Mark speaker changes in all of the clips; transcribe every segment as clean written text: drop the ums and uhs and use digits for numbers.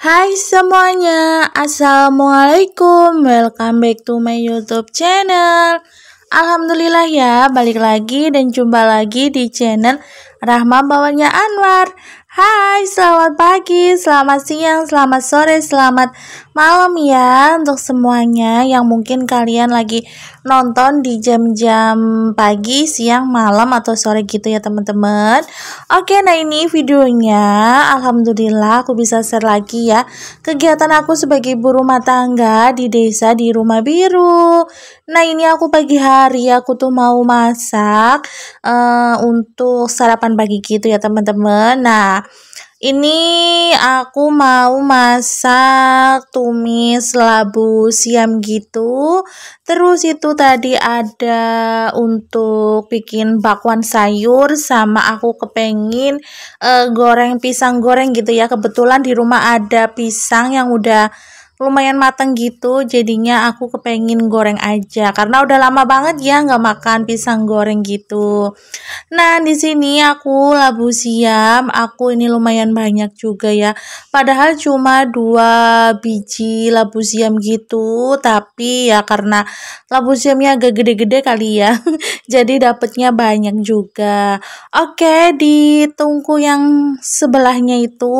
Speaker 1: Hai semuanya, Assalamualaikum. Welcome back to my YouTube channel. Alhamdulillah ya, balik lagi dan jumpa lagi di channel Rahma Bawanya Anwar. Hai, selamat pagi, selamat siang, selamat sore, selamat malam ya untuk semuanya yang mungkin kalian lagi nonton di jam-jam pagi, siang, malam atau sore gitu ya teman-teman. Oke, nah ini videonya alhamdulillah aku bisa share lagi ya kegiatan aku sebagai ibu rumah tangga di desa di Rumah Biru. Nah ini aku pagi hari aku tuh mau masak untuk sarapan pagi gitu ya teman-teman. Nah ini aku mau masak tumis labu siam gitu. Terus itu tadi ada untuk bikin bakwan sayur, sama aku kepengin goreng pisang goreng gitu ya. Kebetulan di rumah ada pisang yang udah lumayan mateng gitu, jadinya aku kepengin goreng aja karena udah lama banget ya nggak makan pisang goreng gitu. Nah, di sini aku labu siam, aku ini lumayan banyak juga ya. Padahal cuma 2 biji labu siam gitu, tapi ya karena labu siamnya agak gede-gede kali ya. Jadi dapetnya banyak juga. Oke, di tungku yang sebelahnya itu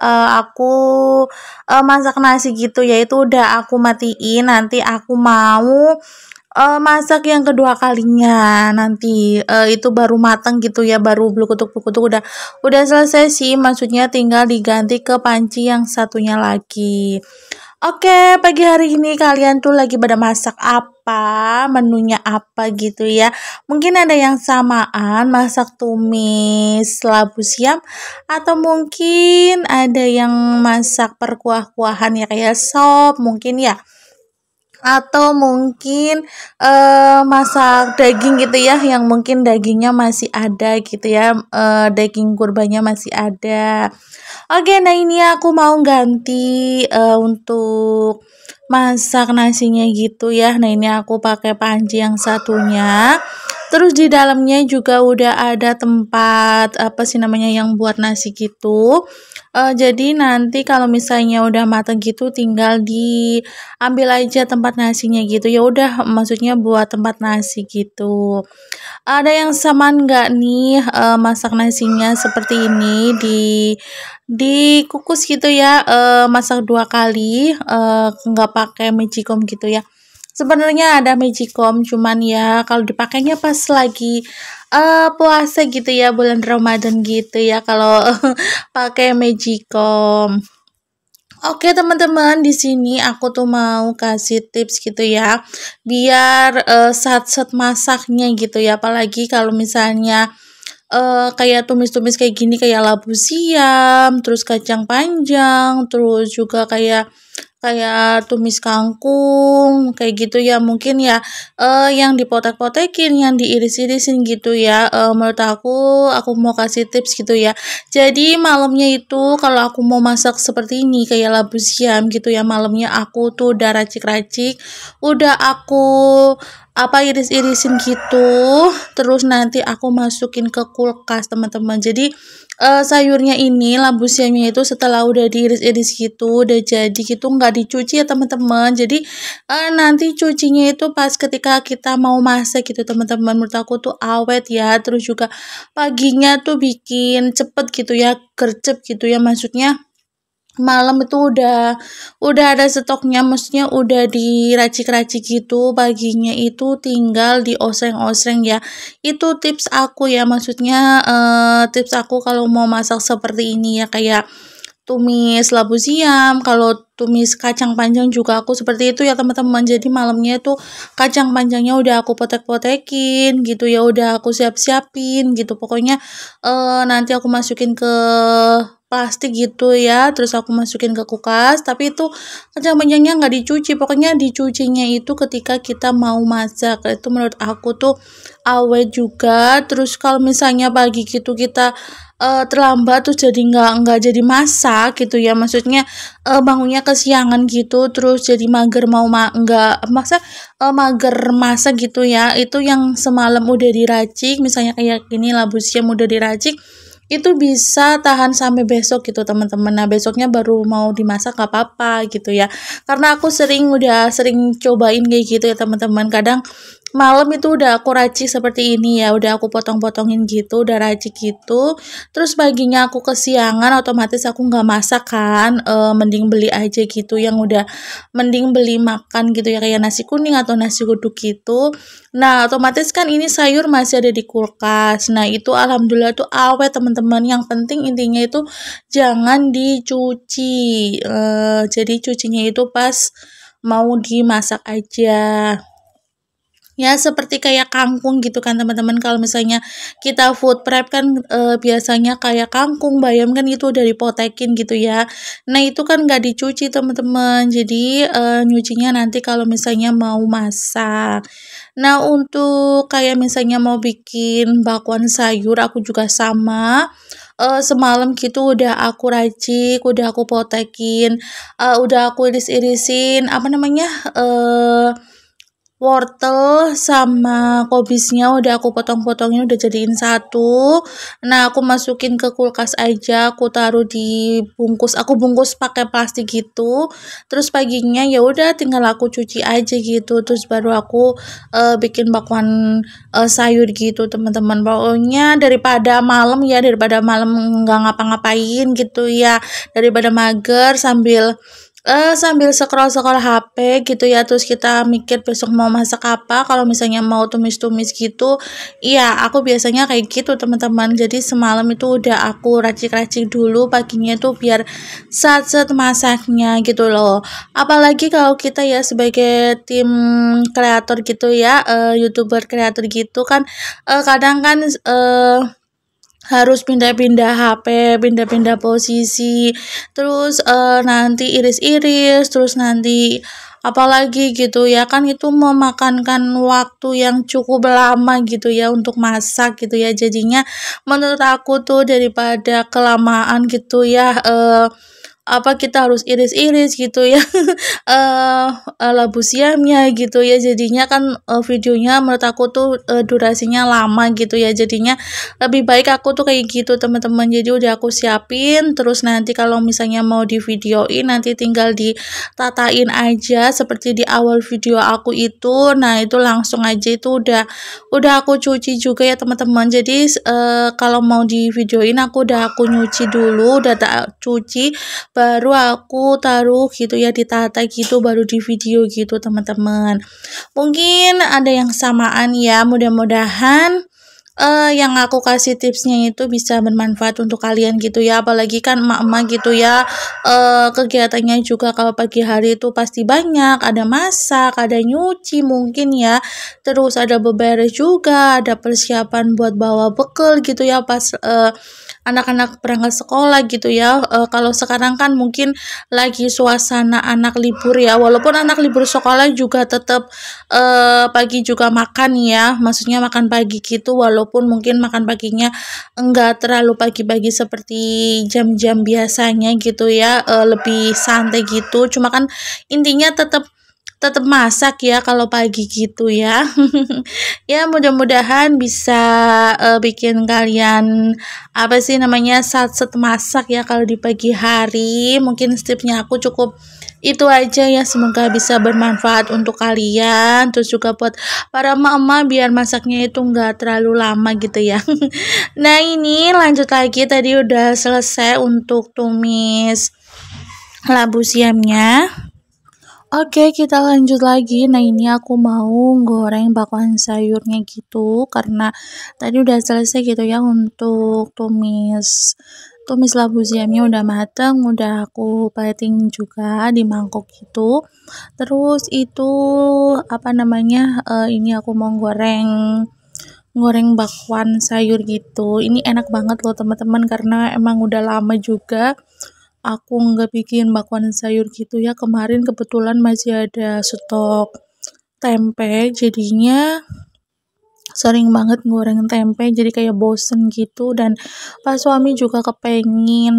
Speaker 1: aku masak nasi gitu ya. Itu udah aku matiin, nanti aku mau masak yang kedua kalinya nanti itu baru matang gitu ya, baru blukutuk-blukutuk udah selesai sih, maksudnya tinggal diganti ke panci yang satunya lagi. Oke, pagi hari ini kalian tuh lagi pada masak apa? Menunya apa gitu ya? Mungkin ada yang samaan masak tumis labu siam, atau mungkin ada yang masak perkuah-kuahan ya kayak sop mungkin ya, atau mungkin masak daging gitu ya, yang mungkin dagingnya masih ada gitu ya, daging kurbannya masih ada. Oke, nah ini aku mau ganti untuk masak nasinya gitu ya. Nah ini aku pakai panci yang satunya. Terus di dalamnya juga udah ada tempat apa sih namanya yang buat nasi gitu. Jadi nanti kalau misalnya udah mateng gitu tinggal diambil aja tempat nasinya gitu. Ya udah, maksudnya buat tempat nasi gitu. Ada yang samaan nggak nih masak nasinya seperti ini, dikukus gitu ya, masak 2 kali, nggak pakai magicom gitu ya. Sebenarnya ada magicom, cuman ya kalau dipakainya pas lagi puasa gitu ya, bulan Ramadan gitu ya kalau pakai magicom. Oke teman-teman, di sini aku tuh mau kasih tips gitu ya, biar saat-saat masaknya gitu ya, apalagi kalau misalnya kayak tumis-tumis kayak gini, kayak labu siam, terus kacang panjang, terus juga kayak kayak tumis kangkung kayak gitu ya, mungkin ya yang dipotek-potekin, yang diiris-irisin gitu ya. Menurut aku mau kasih tips gitu ya. Jadi malamnya itu kalau aku mau masak seperti ini kayak labu siam gitu ya, malamnya aku tuh udah racik-racik, udah aku apa iris-irisin gitu, terus nanti aku masukin ke kulkas teman-teman. Jadi sayurnya ini labu siamnya itu setelah udah diiris-iris gitu udah jadi gitu, nggak dicuci ya teman-teman. Jadi nanti cucinya itu pas ketika kita mau masak gitu teman-teman. Menurut aku tuh awet ya, terus juga paginya tuh bikin cepet gitu ya, gercep gitu ya, maksudnya malam itu udah ada stoknya, maksudnya udah diracik-racik gitu, paginya itu tinggal dioseng-oseng ya. Itu tips aku ya, maksudnya tips aku kalau mau masak seperti ini ya, kayak tumis labu siam, kalau tumis kacang panjang juga aku seperti itu ya teman-teman. Jadi malamnya itu kacang panjangnya udah aku potek-potekin gitu ya, udah aku siap-siapin gitu. Pokoknya nanti aku masukin ke plastik gitu ya, terus aku masukin ke kulkas. Tapi itu kacang panjangnya nggak dicuci, pokoknya dicucinya itu ketika kita mau masak. Itu menurut aku tuh awet juga. Terus kalau misalnya pagi gitu kita terlambat, terus jadi nggak jadi masak gitu ya, maksudnya bangunnya kesiangan gitu, terus jadi mager mau nggak masa mager masak gitu ya. Itu yang semalam udah diracik, misalnya kayak gini labu siam udah diracik, itu bisa tahan sampai besok gitu teman-teman. Nah besoknya baru mau dimasak gak apa-apa gitu ya, karena aku udah sering cobain kayak gitu ya teman-teman. Kadang malam itu udah aku racik seperti ini ya, udah aku potong-potongin gitu, udah racik gitu. Terus paginya aku kesiangan, otomatis aku nggak masak kan, mending beli aja gitu yang udah, mending beli makan gitu ya, kayak nasi kuning atau nasi uduk gitu. Nah otomatis kan ini sayur masih ada di kulkas, nah itu alhamdulillah tuh awet teman-teman. Yang penting intinya itu jangan dicuci, jadi cucinya itu pas mau dimasak aja. Ya seperti kayak kangkung gitu kan teman-teman, kalau misalnya kita food prep kan biasanya kayak kangkung, bayam kan itu udah dipotekin gitu ya. Nah itu kan nggak dicuci teman-teman, jadi nyucinya nanti kalau misalnya mau masak. Nah untuk kayak misalnya mau bikin bakwan sayur aku juga sama, semalam gitu udah aku racik, udah aku potekin, udah aku iris-irisin apa namanya, wortel sama kobisnya udah aku potong-potongin, udah jadiin satu. Nah, aku masukin ke kulkas aja, aku taruh di bungkus, aku bungkus pakai plastik gitu. Terus paginya ya udah tinggal aku cuci aja gitu. Terus baru aku bikin bakwan sayur gitu, teman-teman. Pokoknya daripada malam nggak ngapa-ngapain gitu ya, daripada mager sambil scroll-scroll HP gitu ya, terus kita mikir besok mau masak apa, kalau misalnya mau tumis-tumis gitu, iya aku biasanya kayak gitu teman-teman. Jadi semalam itu udah aku racik-racik dulu, paginya tuh biar sat-set masaknya gitu loh. Apalagi kalau kita ya sebagai tim kreator gitu ya, YouTuber kreator gitu kan, kadang kan harus pindah-pindah HP, pindah-pindah posisi, terus nanti iris-iris, terus nanti apalagi gitu ya, kan itu memakankan waktu yang cukup lama gitu ya untuk masak gitu ya. Jadinya menurut aku tuh daripada kelamaan gitu ya, apa kita harus iris-iris gitu ya, labu siamnya gitu ya, jadinya kan videonya menurut aku tuh durasinya lama gitu ya, jadinya lebih baik aku tuh kayak gitu teman-teman. Jadi udah aku siapin, terus nanti kalau misalnya mau di videoin nanti tinggal ditatain aja seperti di awal video aku itu. Nah itu langsung aja itu udah aku cuci juga ya teman-teman. Jadi kalau mau di videoin aku nyuci dulu, udah tak cuci baru aku taruh gitu ya, ditata gitu baru di video gitu teman-teman. Mungkin ada yang samaan ya, mudah-mudahan yang aku kasih tipsnya itu bisa bermanfaat untuk kalian gitu ya, apalagi kan emak-emak gitu ya, kegiatannya juga kalau pagi hari itu pasti banyak, ada masak, ada nyuci mungkin ya, terus ada beberes juga, ada persiapan buat bawa bekal gitu ya pas anak-anak berangkat sekolah gitu ya. Kalau sekarang kan mungkin lagi suasana anak libur ya, walaupun anak libur sekolah juga tetap pagi juga makan ya, maksudnya makan pagi gitu, walaupun mungkin makan paginya enggak terlalu pagi-pagi seperti jam-jam biasanya gitu ya, lebih santai gitu, cuma kan intinya tetap tetap masak ya kalau pagi gitu ya. Ya mudah-mudahan bisa bikin kalian apa sih namanya satset masak ya kalau di pagi hari. Mungkin tipsnya aku cukup itu aja ya, semoga bisa bermanfaat untuk kalian, terus juga buat para mama biar masaknya itu enggak terlalu lama gitu ya. Nah ini lanjut lagi, tadi udah selesai untuk tumis labu siamnya. Oke, kita lanjut lagi. Nah, ini aku mau goreng bakwan sayurnya gitu, karena tadi udah selesai gitu ya untuk tumis tumis labu siamnya udah mateng, udah aku plating juga di mangkok gitu. Terus itu apa namanya? Ini aku mau goreng goreng bakwan sayur gitu. Ini enak banget loh teman-teman, karena emang udah lama juga aku nggak bikin bakwan sayur gitu ya. Kemarin kebetulan masih ada stok tempe, jadinya sering banget goreng tempe jadi kayak bosen gitu, dan pas suami juga kepengen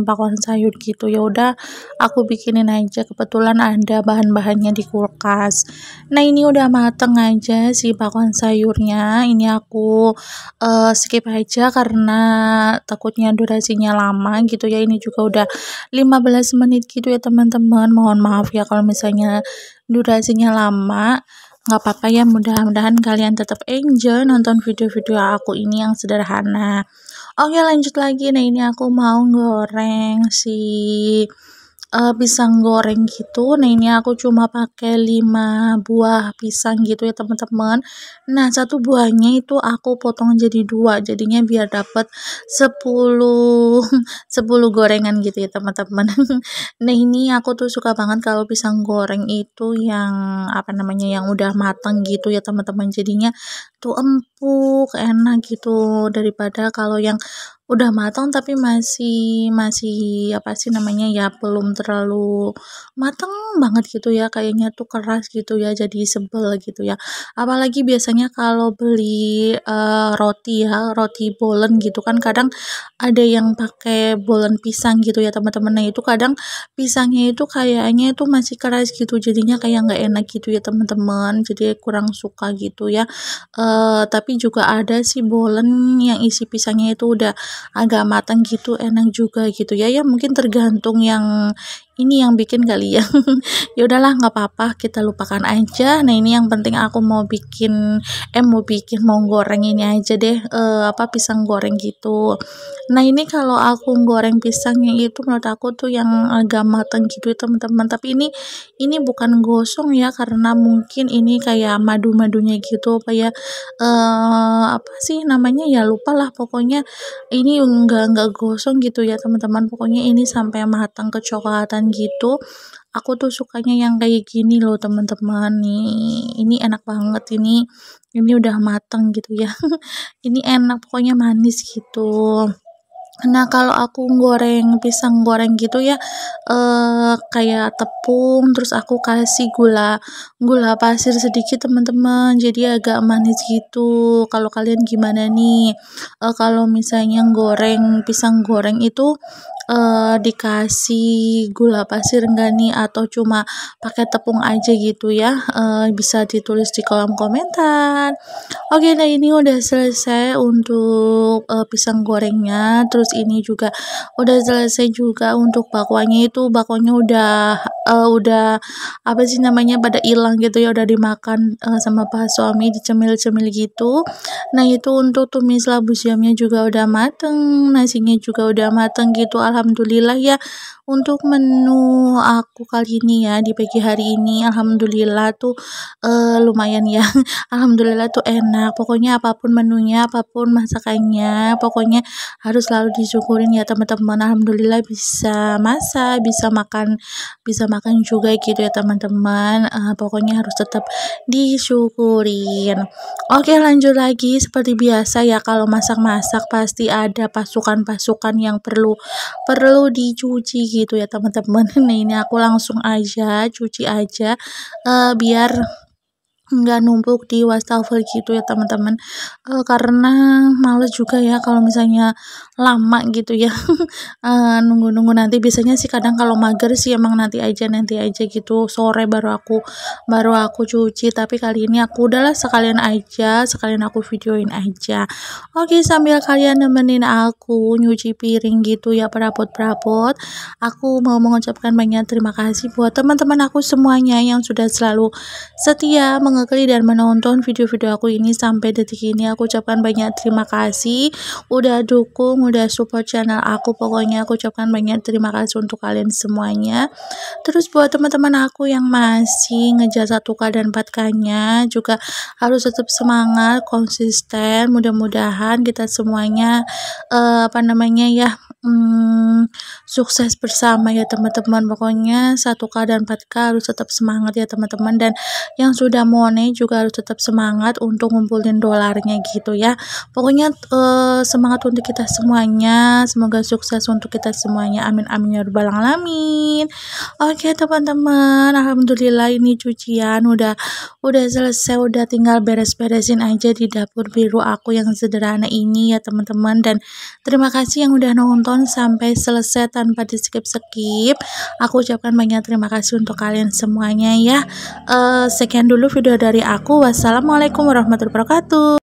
Speaker 1: bakwan sayur gitu, ya udah aku bikinin aja, kebetulan ada bahan-bahannya di kulkas. Nah ini udah mateng aja si bakwan sayurnya, ini aku skip aja karena takutnya durasinya lama gitu ya. Ini juga udah 15 menit gitu ya teman-teman, mohon maaf ya kalau misalnya durasinya lama. Nggak apa-apa ya, mudah-mudahan kalian tetap enjoy nonton video-video aku ini yang sederhana. Oke lanjut lagi, nah ini aku mau goreng si pisang goreng gitu. Nah ini aku cuma pakai 5 buah pisang gitu ya teman-teman. Nah satu buahnya itu aku potong jadi 2, jadinya biar dapat 10 10 gorengan gitu ya teman-teman. Nah ini aku tuh suka banget kalau pisang goreng itu yang yang udah matang gitu ya teman-teman, jadinya tuh empuk enak gitu, daripada kalau yang udah matang tapi masih masih ya belum terlalu matang banget gitu ya, kayaknya tuh keras gitu ya, jadi sebel gitu ya. Apalagi biasanya kalau beli roti ya, roti bolen gitu kan, kadang ada yang pakai bolen pisang gitu ya teman-teman. Nah itu kadang pisangnya itu kayaknya itu masih keras gitu, jadinya kayak nggak enak gitu ya teman-teman, jadi kurang suka gitu ya. Tapi juga ada sih bolen yang isi pisangnya itu udah agak matang gitu, enak juga gitu ya. Ya mungkin tergantung yang ini yang bikin kali ya. Ya udahlah nggak apa-apa, kita lupakan aja. Nah ini yang penting aku mau goreng ini aja deh, pisang goreng gitu. Nah ini kalau aku goreng pisangnya itu menurut aku tuh yang agak matang gitu ya teman-teman, tapi ini bukan gosong ya, karena mungkin ini kayak madu-madunya gitu apa ya, ya lupa lah pokoknya. Ini enggak gosong gitu ya teman-teman, pokoknya ini sampai matang kecoklatan gitu. Aku tuh sukanya yang kayak gini loh teman-teman, nih ini enak banget, ini udah matang gitu ya. Ini enak pokoknya, manis gitu. Nah kalau aku goreng pisang goreng gitu ya, kayak tepung terus aku kasih gula gula pasir sedikit teman-teman, jadi agak manis gitu. Kalau kalian gimana nih? Kalau misalnya goreng pisang goreng itu dikasih gula pasir enggak nih, atau cuma pakai tepung aja gitu ya? Bisa ditulis di kolom komentar. Oke, nah ini udah selesai untuk pisang gorengnya. Terus ini juga udah selesai juga untuk bakwannya, itu bakwannya udah pada hilang gitu ya, udah dimakan sama Pak suami, dicemil-cemil gitu. Nah itu untuk tumis labu siamnya juga udah mateng, nasinya juga udah mateng gitu. Alhamdulillah ya, untuk menu aku kali ini ya di pagi hari ini, alhamdulillah tuh lumayan ya. Alhamdulillah tuh enak, pokoknya apapun menunya, apapun masakannya, pokoknya harus selalu disyukurin ya teman-teman. Alhamdulillah bisa masak, bisa makan juga gitu ya teman-teman. Pokoknya harus tetap disyukurin. Oke lanjut lagi, seperti biasa ya, kalau masak-masak pasti ada pasukan-pasukan yang perlu dicuci gitu ya teman-teman. Nah ini aku langsung aja cuci aja, biar nggak numpuk di wastafel gitu ya teman-teman. Karena males juga ya kalau misalnya lama gitu ya. Nunggu-nunggu nanti, biasanya sih kadang kalau mager sih emang nanti aja gitu, sore baru aku cuci, tapi kali ini aku udahlah sekalian aku videoin aja. Oke, sambil kalian nemenin aku nyuci piring gitu ya, perabot-perabot, aku mau mengucapkan banyak terima kasih buat teman-teman aku semuanya yang sudah selalu setia mengeklik dan menonton video-video aku ini sampai detik ini. Aku ucapkan banyak terima kasih udah dukung, udah support channel aku. Pokoknya aku ucapkan banyak terima kasih untuk kalian semuanya. Terus buat teman-teman aku yang masih ngejar 1K dan 4K-nya juga harus tetap semangat, konsisten. Mudah-mudahan kita semuanya sukses bersama ya teman-teman. Pokoknya 1K dan 4K harus tetap semangat ya teman-teman, dan yang sudah money juga harus tetap semangat untuk ngumpulin dolarnya gitu ya. Pokoknya semangat untuk kita semuanya, semoga sukses untuk kita semuanya, amin amin ya rabbal alamin. Oke teman-teman, alhamdulillah ini cucian udah selesai, udah tinggal beres-beresin aja di dapur biru aku yang sederhana ini ya teman-teman. Dan terima kasih yang udah nonton sampai selesai tanpa di skip-skip. Aku ucapkan banyak terima kasih untuk kalian semuanya ya. Sekian dulu video dari aku. Wassalamualaikum warahmatullahi wabarakatuh.